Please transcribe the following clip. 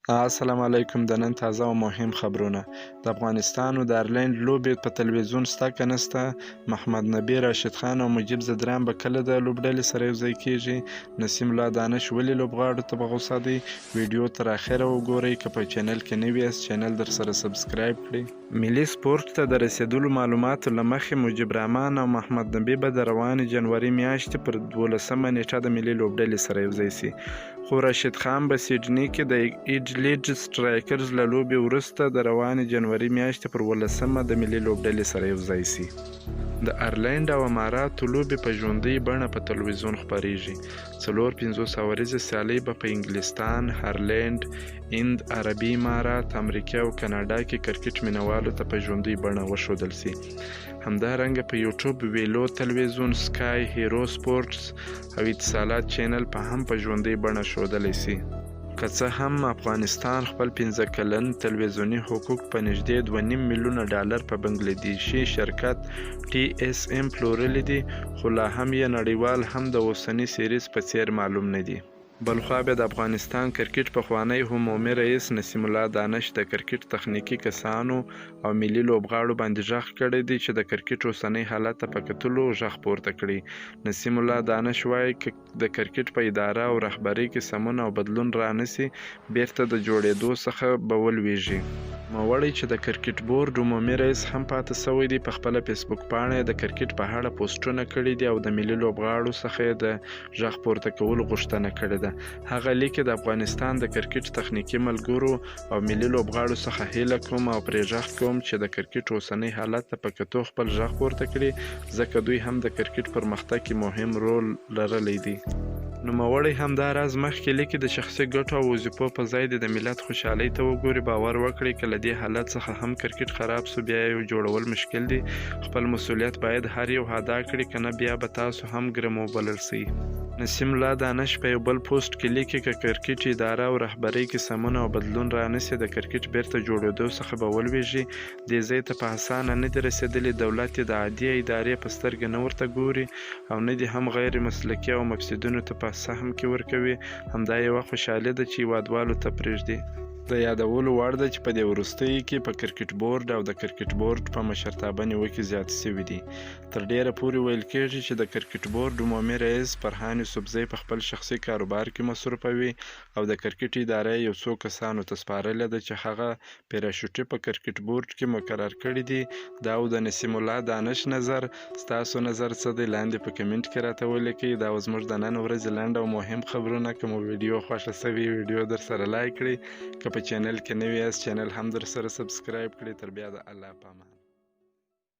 السلام علیکم. د نن تازه او مهم خبرونه. د افغانستان او د آیرلینډ لوبې په تلویزیون شته که نشته؟ محمد نبي، راشد خان او مجیب زدران به کله د لوبډلې سره یوځای کیږي؟ نسیم الله دانش ولې لوبغاړو ته په غوسه دی؟ ویډیو تر اخره وګورئ. که په چینل کې نوي یاست چینل در سره سبسکرایب کړئ. ملي سپورټ ته د رسیدلو معلوماتو له مخې مجیب رحمان او محمد نبي به د روانې جنوري میاشتې پر 12مه نیټه د ملي لوبډلې سره یوځای شي، خو راشد خان به سیډني کې د ایډلیډ سټرایکرز له لوبې وروسته د روانې جنوري میاشتې پر 12مه د ملي لوبډلې سره یوځای شي. د آیرلینډ او اماراتو لوبې په ژوندۍ بڼه په تلویزیون خپریږي. 450 ورځې سیالۍ به په انګلستان، آیرلینډ، هند، عربي امارات، امریکا او کاناډا کې کرکټ مینوالو ته په ژوندۍ بڼه وښودل شي. همدارنګه په یوټیوب، ویلو تلویزیون، سکای، هیرو سپورټس او اتصالات چینل په هم په ژوندۍ بڼه ښودلی شي. که څه هم افغانستان خپل 15 کلن تلویزیوني حقوق په نږدې 2.5 میلیونه ډالر په بنګلادیشي شرکت TSM پلورلي دي، خو لا هم یې نړیوال هم د اوسني سیریز په څیر معلوم نه دي. بلخوا بیا د افغانستان کرکټ پخوانی عمومي رئیس نسیم الله دانش د کرکټ تخنیکي کسانو او ملي لوبغاړو باندې غږ کړی دی چې د کرکټ اوسنی حالت ته په کتلو غږ پورته کړي. نسیم الله دانش وایي که د کرکټ په اداره او رهبرۍ کې سمون او بدلون رانسي، بیرته د جوړېدو څخه به ولویږي. نوموړی چې د کرکټ بورډ عمومي رئیس هم پاتې شوی دی، په خپله فیسبوک پاڼه یې د کرکټ په اړه پوسټونه کړي دي او د ملي لوبغاړو څخه یې د غږ پورته کولو غوښتنه کړې ده. هغه لیک د افغانستان د کرکټ تخنیکي ملګرو او ملي لوبغاړو څخه هیله کوم او پرې غږ کوم چې د کرکټ اوسنی حالت ته په کتو خپل غږ پورته کړي، ځکه دوی هم د کرکټ پرمختګ کې مهم رول لرلی دی. نوموړی همدا راز مخکې لیکي د شخصي ګټو او وظیفو په ځای د ملت خوشحالۍ ته وګوري. باور وکړئ که له دې حالت څخه هم کرکټ خراب سو، بیا یې جوړول مشکل دي. خپل مسؤلیت باید هر یو ادا کړي، کنه بیا به تاسو هم ګرم وبلل شئ. نسیم الله دانش په یو بل پوسټ کې لیکي که کرکټ اداره او رهبرۍ کې سمون او بدلون رانسي، د کرکټ بیرته جوړېدو څخه به ولویږي. دې ځای ته په اسانه نه دی رسېدلی. دولت یې د عادي ادارې په سترګه نه ورته ګوري او نه دي هم غیر مسلکي او مفسدونو ته په سهم کې ورکوي. همدا یوه خوشحالي ده چې هیوادوالو ته پرېږدي. د یادولو وړ ده چې په دې وروستیو کې په کرکټ بورډ او د کرکټ بورډ په مشرتابه نیوکې زیاتې شوي دي. تر ډیره پورې ویل کېږي چې د کرکټ بورډ عمومي رئیس فرهان یوسفزی په خپل شخصي کاروبار کې مصروفه وي او د کرکټ اداره یو څو کسانو ته سپارلې ده چې هغه پیراشوټي په کرکټ بورډ کې مقرر کړي دي. دا او د نسیم الله دانش نظر. ستاسو نظر څه دی؟ لاندې په کمنټ کې راته ولیکئ. دا زموږ د نن ورځې لنډ او مهم خبرونه. که مو ویډیو خوښه شوې ویډیو در سره لایک کړئ. که په چینل کې نوي یاست چینل هم در سره سبسکرایب کړئ. تر بیا د الله په امان.